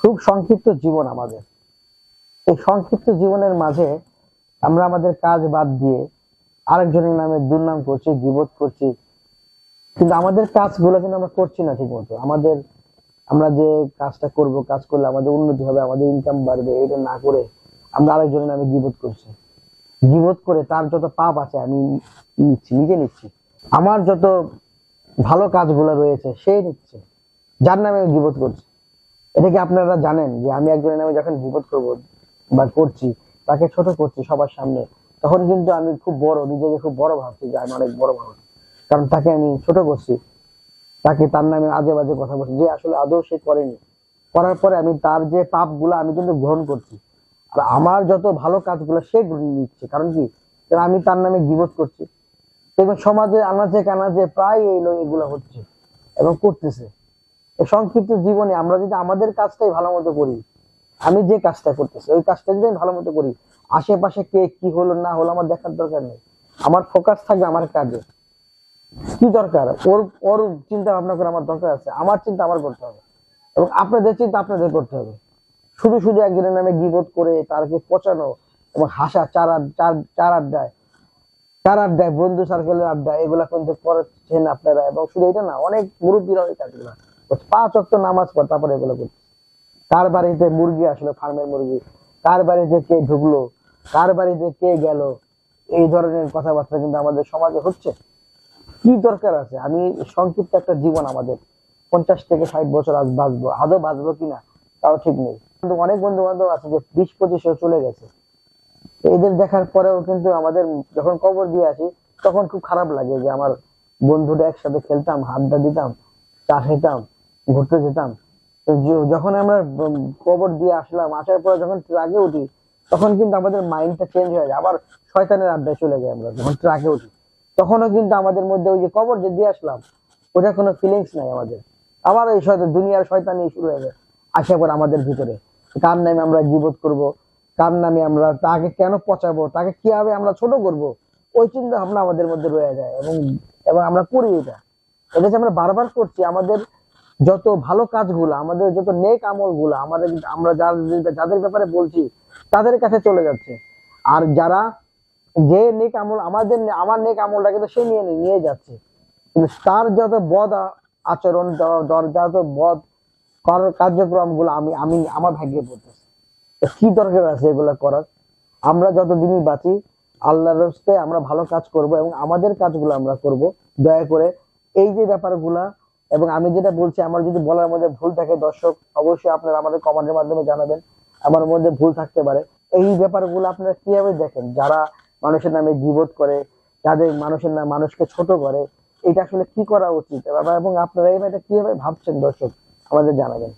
খুব সংক্ষিপ্ত জীবন আমাদের। এই সংক্ষিপ্ত জীবনের মাঝে আমরা আমাদের কাজ বাদ দিয়ে আরেকজনের নামে দুর্নাম করছি, গীবত করছি, কিন্তু আমাদের কাজগুলো কিন্তু আমরা করছি না ঠিক মতো। আমরা যে কাজটা করব, কাজ করলে আমাদের উন্নতি হবে, আমাদের ইনকাম বাড়বে, এটা না করে আমরা আরেকজনের নামে গীবত করছি। গীবত করে তার যত পাপ আছে আমি নিজে নিচ্ছি। আমার যত ভালো কাজগুলো রয়েছে সে নিচ্ছে, যার নামে গীবত করছে। এটা কি আপনারা জানেন যে আমি একজনের নামে যখন গীবত করব বা করছি, তাকে ছোট করছি সবার সামনে, তখন কিন্তু আমি খুব বড়, নিজেকে খুব বড় ভাবছি যে আমি অনেক বড় মানুষ, কারণ তাকে আমি ছোট করছি, তাকে তার নামে আজে বাজে কথা বলছি, যে আসলে আদৌ সে করেনি। করার পরে আমি তার যে পাপ গুলা আমি কিন্তু গ্রহণ করছি, আর আমার যত ভালো কাজগুলো সে গ্রহণ নিচ্ছে। কারণ কি, কারণ আমি তার নামে গীবত করছি। দেখবেন সমাজে আনাচে কানাচে প্রায় এগুলো হচ্ছে এবং করতেছে। এই সংক্ষিপ্ত জীবনে আমরা যদি আমাদের কাজটাই ভালো মতো করি, আমি যে কাজটা করতেছি ওই কাজটা যদি আমি ভালো মতো করি, আশেপাশে কে কি হলো না হলো আমার দেখার দরকার নেই। আমার ফোকাস থাকবে আমার কাজে। কি দরকার ওর ওর চিন্তা ভাবনা করে আমার দরকার আছে, আমার চিন্তা আমার করতে হবে, এবং আপনাদের চিন্তা আপনাদের করতে হবে। শুধু শুধু একজনের নামে গীবত করে তারকে পচানো এবং হাসা, চার আড্ডায় বন্ধু সার্কেলের আড্ডা, এগুলা কিন্তু করছেন আপনারা। এবং শুধু এটা না, অনেক মুরব্বীরা ওই কাজগুলা করছে, 5 ওয়াক্ত নামাজ পড়ে তারপরে এগুলো করছে। কার বাড়িতে মুরগি আসলো, ফার্মের মুরগি, কার বাড়িতে কে ঢুকলো, কার বাড়িতে কে গেল, এই ধরনের কথাবার্তা কিন্তু আমাদের সমাজে হচ্ছে। কি দরকার আছে? আমি সংক্ষিপ্ত একটা জীবন আমাদের, 50 থেকে 60 বছর আজ বাঁচবো, আদৌ বাঁচবো কিনা তাও ঠিক নেই। কিন্তু অনেক বন্ধু বান্ধব আছে যে 20-25 চলে গেছে। এদের দেখার পরেও কিন্তু আমাদের যখন কবর দিয়ে আসি, তখন খুব খারাপ লাগে যে আমার বন্ধুরা একসাথে খেলতাম, আড্ডা দিতাম, চা খেতাম, ঘুরতে যেতাম। তো যখন আমরা কবর দিয়ে আসলাম, আসার পরে যখন ট্রাকে উঠি, তখন কিন্তু আমাদের মাইন্ডটা চেঞ্জ হয়ে যায়, আবার শয়তানের আড্ডায় চলে যায়। আমরা যখন ট্রাকে উঠি, তখনও কিন্তু আমাদের মধ্যে ওই যে কবর যে দিয়ে আসলাম, ওটা কোনো ফিলিংস নাই আমাদের। আবার এই শয়তান, দুনিয়ার শয়তানি শুরু হয়ে যায় আসার পর আমাদের ভিতরে। কার নামে আমরা গীবত করব, কার নামে আমরা তাকে কেন পচাবো, তাকে কিভাবে আমরা ছোট করব, ওই চিন্তা ভাবনা আমাদের মধ্যে রয়ে যায়। এবং এবং আমরা করি এটা। এটা যে আমরা বারবার করছি, আমাদের যত ভালো কাজগুলো, আমাদের যত নেক আমল গুলা, আমাদের আমরা যাদের ব্যাপারে বলছি তাদের কাছে চলে যাচ্ছে। আর যারা যে নেক আমল আমার নেক আমলটা কিন্তু সে নিয়ে যাচ্ছে, কিন্তু তার যত বদ আচরণ, যত বদ কার্যক্রম গুলো আমি আমি আমার ভাগ্যে পড়তেছে। কি দরকার আছে এগুলা করার? আমরা যতদিনই বাঁচি, আল্লাহর রাস্তে আমরা ভালো কাজ করব এবং আমাদের কাজগুলো আমরা করব। দয়া করে এই যে ব্যাপারগুলা, এবং আমি যেটা বলছি, আমার যদি বলার মধ্যে ভুল থাকে দর্শক, অবশ্যই আপনারা আমাদের কমেন্টের মাধ্যমে জানাবেন। আমার মধ্যে ভুল থাকতে পারে। এই ব্যাপারগুলো আপনারা কিভাবে দেখেন? যারা মানুষের নামে গীবত করে, যাদের মানুষের নাম মানুষকে ছোট করে, এটা আসলে কি করা উচিত? এবং আপনারা এই ব্যাপারটা কিভাবে ভাবছেন দর্শক, আমাদের জানাবেন।